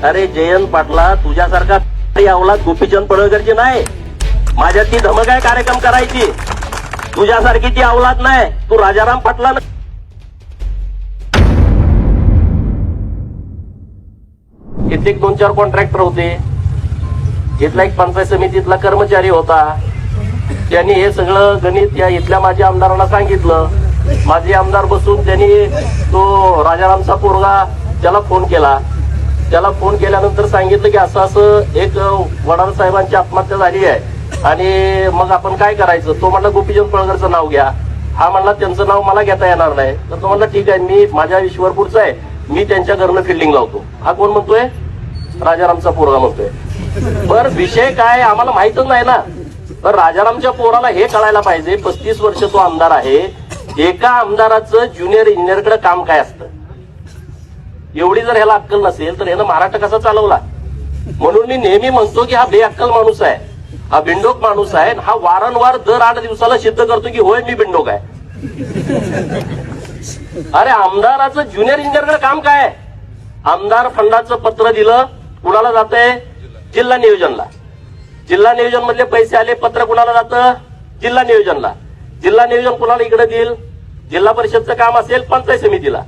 अरे जयंत पाटला, तुझ्यासारखा अवलाद गोपीचंद पडळकरची नाही. माझ्यात ती धमक आहे कार्यक्रम करायची. तुझ्यासारखी ती अवलाद नाही. तू राजाराम पाटला कित्येक 2-4 कॉन्ट्रॅक्टर होते. इथला एक पंचायत समितीतला कर्मचारी होता. त्यांनी हे सगळं गणित या इथल्या माझ्या आमदारांना सांगितलं. माझे आमदार बसून त्यांनी तो राजारामचा पोरगा त्याला फोन केला. त्याला फोन केल्यानंतर सांगितलं की असं असं एक वडार साहेबांची आत्महत्या झाली आहे आणि मग आपण काय करायचं. तो म्हणला गोपीचंद पडळकरचं नाव घ्या. हा म्हणला त्यांचं नाव मला घेता येणार नाही. तर तो म्हणला ठीक आहे, मी माझ्या ईश्वरपूरचा आहे, मी त्यांच्या घरनं फिल्डिंग लावतो. हा कोण म्हणतोय? राजारामचा पोरगा म्हणतोय. बर विषय काय आम्हाला माहितच नाही ना. तर राजारामच्या पोराला हे कळायला पाहिजे. 35 वर्ष तो आमदार आहे. एका आमदाराचं ज्युनियर इंजिनियरकडे काम काय असतं. एवढी जर ह्याला अक्कल नसेल तर ह्यानं महाराष्ट्र कसा चालवला. म्हणून मी नेहमी म्हणतो की हा बेअक्कल माणूस आहे, हा बिंडोक माणूस आहे. हा वारंवार दर 8 दिवसाला सिद्ध करतो की होय मी बिंडोक आहे. अरे आमदाराचं ज्युनियर इंजिनियरकडे काम काय. आमदार फंडाचं पत्र दिलं, कुणाला जातंय? जिल्हा नियोजनला. जिल्हा नियोजन मधले पैसे आले, पत्र कुणाला जातं? जिल्हा नियोजनला. जिल्हा नियोजन कुणाला इकडे देईल? जिल्हा परिषदचं काम असेल पंचायत समितीला,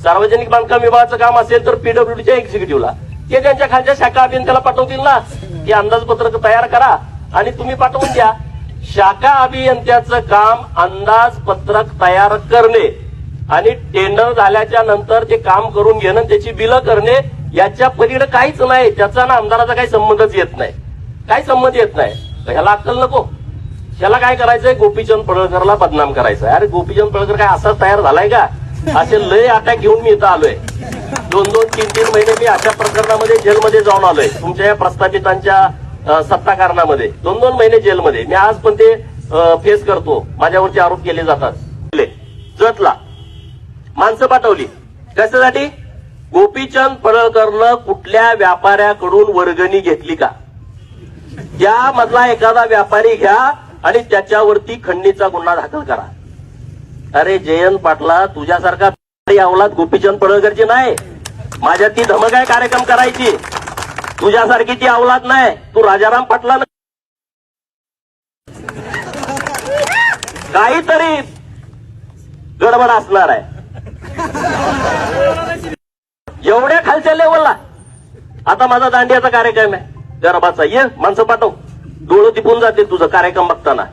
सार्वजनिक बांधकाम विभागाचं काम असेल तर पीडब्ल्यूडीच्या एक्झिक्युटिव्हला. ते त्यांच्या खालच्या शाखा अभियंत्याला पाठवतील ना की अंदाजपत्रक तयार करा आणि तुम्ही पाठवून द्या. शाखा अभियंत्याचं काम अंदाजपत्रक तयार करणे आणि टेंडर झाल्याच्या नंतर ते काम करून घेणं, त्याची बिलं करणे, याच्या पलीकडे काहीच नाही. त्याचा ना आमदाराचा काही संबंधच येत नाही. काही संबंध येत नाही. ह्याला अक्कल नको. ह्याला काय करायचंय? गोपीचंद पडळकरला बदनाम करायचंय. अरे गोपीचंद पडळकर काय असाच तयार झालाय का? असे लय अटॅक घेऊन मी इथं आलोय. 2-2, 3-3 महिने मी अशा प्रकरणामध्ये जेलमध्ये जाऊन आलोय. तुमच्या या प्रस्थापितांच्या सत्ता कारणामध्ये 2-2 महिने जेलमध्ये मी आज पण ते फेस करतो. माझ्यावरचे आरोप केले जातात. जतला माणसं पाठवली कशासाठी? गोपीचंद पडळकरनं कुठल्या व्यापाऱ्याकडून वर्गणी घेतली का? त्यामधला एखादा व्यापारी घ्या आणि त्याच्यावरती खंडणीचा गुन्हा दाखल करा. अरे जयंत पाटला, तुझ्यासारखा अवलाद गोपीचंद पडळकरची नाही. माझ्यात ती धमक आहे कार्यक्रम करायची. तुझ्यासारखी ती अवलाद नाही. तू राजाराम पाटला काहीतरी गडबड असणार आहे. एवढ्या खालच्या लेवलला. आता माझा दांडियाचा कार्यक्रम आहे गरबाचा. ये माणसं पाठव. डोळं तिपून जाते तुझं कार्यक्रम बघताना.